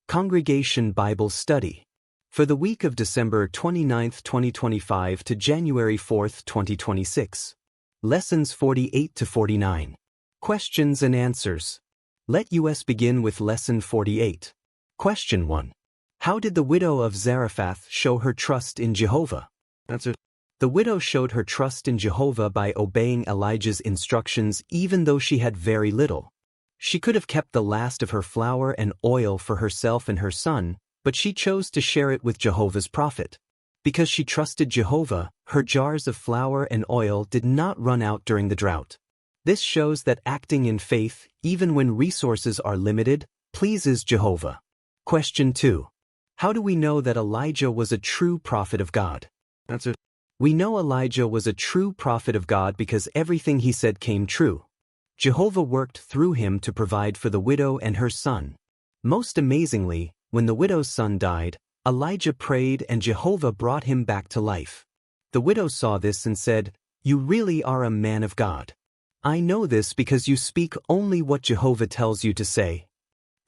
Congregation Bible Study. For the week of December 29, 2025 to January 4, 2026. Lessons 48 to 49. Questions and answers. Let us begin with Lesson 48. Question 1. How did the widow of Zarephath show her trust in Jehovah? Answer. The widow showed her trust in Jehovah by obeying Elijah's instructions even though she had very little. She could have kept the last of her flour and oil for herself and her son, but she chose to share it with Jehovah's prophet. Because she trusted Jehovah, her jars of flour and oil did not run out during the drought. This shows that acting in faith, even when resources are limited, pleases Jehovah. Question 2. How do we know that Elijah was a true prophet of God? Answer. We know Elijah was a true prophet of God because everything he said came true. Jehovah worked through him to provide for the widow and her son. Most amazingly, when the widow's son died, Elijah prayed and Jehovah brought him back to life. The widow saw this and said, "You really are a man of God. I know this because you speak only what Jehovah tells you to say."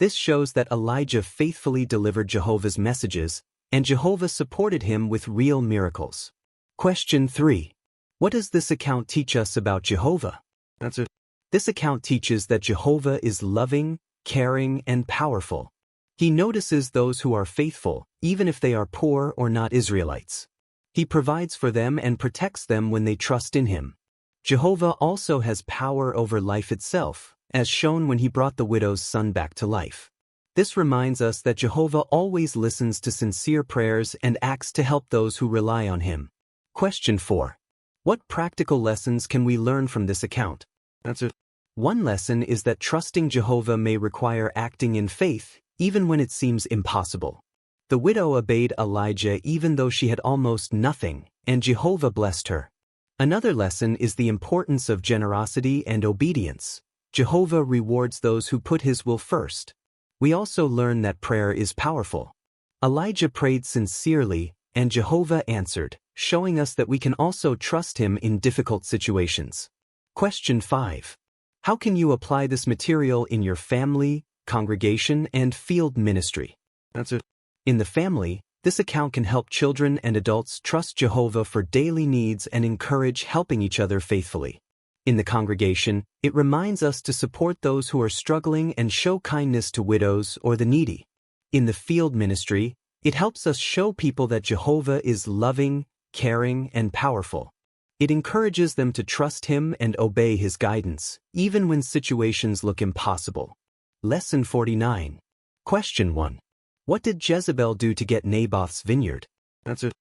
This shows that Elijah faithfully delivered Jehovah's messages, and Jehovah supported him with real miracles. Question 3. What does this account teach us about Jehovah? Answer. This account teaches that Jehovah is loving, caring, and powerful. He notices those who are faithful, even if they are poor or not Israelites. He provides for them and protects them when they trust in him. Jehovah also has power over life itself, as shown when he brought the widow's son back to life. This reminds us that Jehovah always listens to sincere prayers and acts to help those who rely on him. Question 4. What practical lessons can we learn from this account? Answer. One lesson is that trusting Jehovah may require acting in faith, even when it seems impossible. The widow obeyed Elijah even though she had almost nothing, and Jehovah blessed her. Another lesson is the importance of generosity and obedience. Jehovah rewards those who put his will first. We also learn that prayer is powerful. Elijah prayed sincerely, and Jehovah answered, showing us that we can also trust him in difficult situations. Question 5. How can you apply this material in your family, congregation, and field ministry? Answer. In the family, this account can help children and adults trust Jehovah for daily needs and encourage helping each other faithfully. In the congregation, it reminds us to support those who are struggling and show kindness to widows or the needy. In the field ministry, it helps us show people that Jehovah is loving, caring, and powerful. It encourages them to trust him and obey his guidance, even when situations look impossible. Lesson 49. Question 1. What did Jezebel do to get Naboth's vineyard? Answer.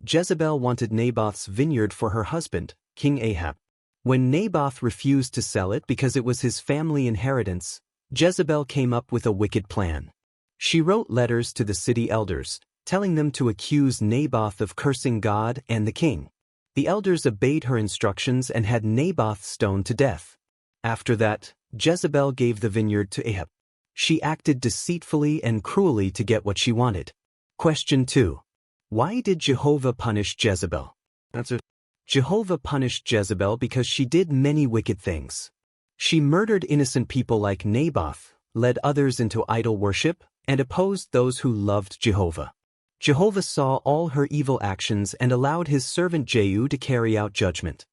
Jezebel wanted Naboth's vineyard for her husband, King Ahab. When Naboth refused to sell it because it was his family inheritance, Jezebel came up with a wicked plan. She wrote letters to the city elders, telling them to accuse Naboth of cursing God and the king. The elders obeyed her instructions and had Naboth stoned to death. After that, Jezebel gave the vineyard to Ahab. She acted deceitfully and cruelly to get what she wanted. Question 2. Why did Jehovah punish Jezebel? Answer. Jehovah punished Jezebel because she did many wicked things. She murdered innocent people like Naboth, led others into idol worship, and opposed those who loved Jehovah. Jehovah saw all her evil actions and allowed his servant Jehu to carry out judgment.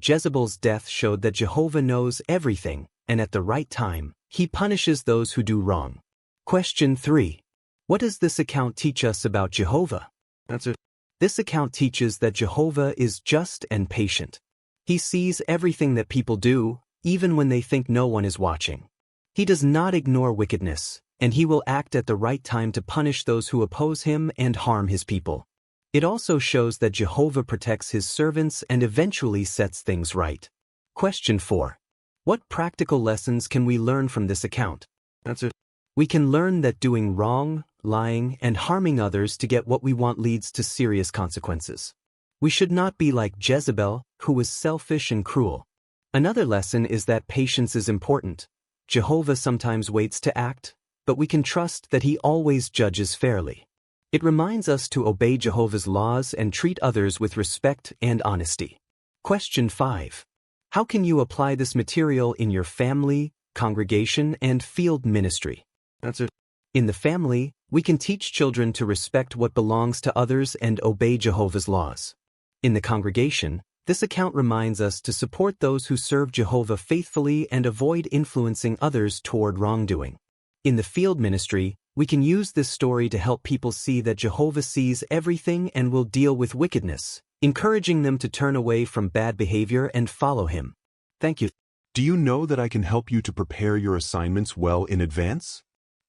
Jezebel's death showed that Jehovah knows everything, and at the right time, he punishes those who do wrong. Question 3. What does this account teach us about Jehovah? Answer. This account teaches that Jehovah is just and patient. He sees everything that people do, even when they think no one is watching. He does not ignore wickedness, and he will act at the right time to punish those who oppose him and harm his people. It also shows that Jehovah protects his servants and eventually sets things right. Question 4. What practical lessons can we learn from this account? Answer. We can learn that doing wrong, lying, and harming others to get what we want leads to serious consequences. We should not be like Jezebel, who was selfish and cruel. Another lesson is that patience is important. Jehovah sometimes waits to act, but we can trust that he always judges fairly. It reminds us to obey Jehovah's laws and treat others with respect and honesty. Question 5. How can you apply this material in your family, congregation, and field ministry? Answer. In the family, We can teach children to respect what belongs to others and obey Jehovah's laws. In the congregation, this account reminds us to support those who serve Jehovah faithfully and avoid influencing others toward wrongdoing. In the field ministry, we can use this story to help people see that Jehovah sees everything and will deal with wickedness, encouraging them to turn away from bad behavior and follow Him. Thank you. Do you know that I can help you to prepare your assignments well in advance?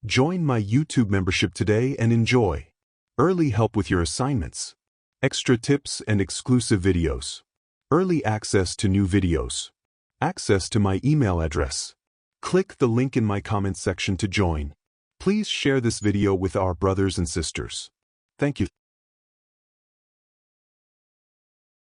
Join my YouTube membership today and enjoy early help with your assignments, extra tips and exclusive videos, early access to new videos, access to my email address. Click the link in my comments section to join. Please share this video with our brothers and sisters. Thank you.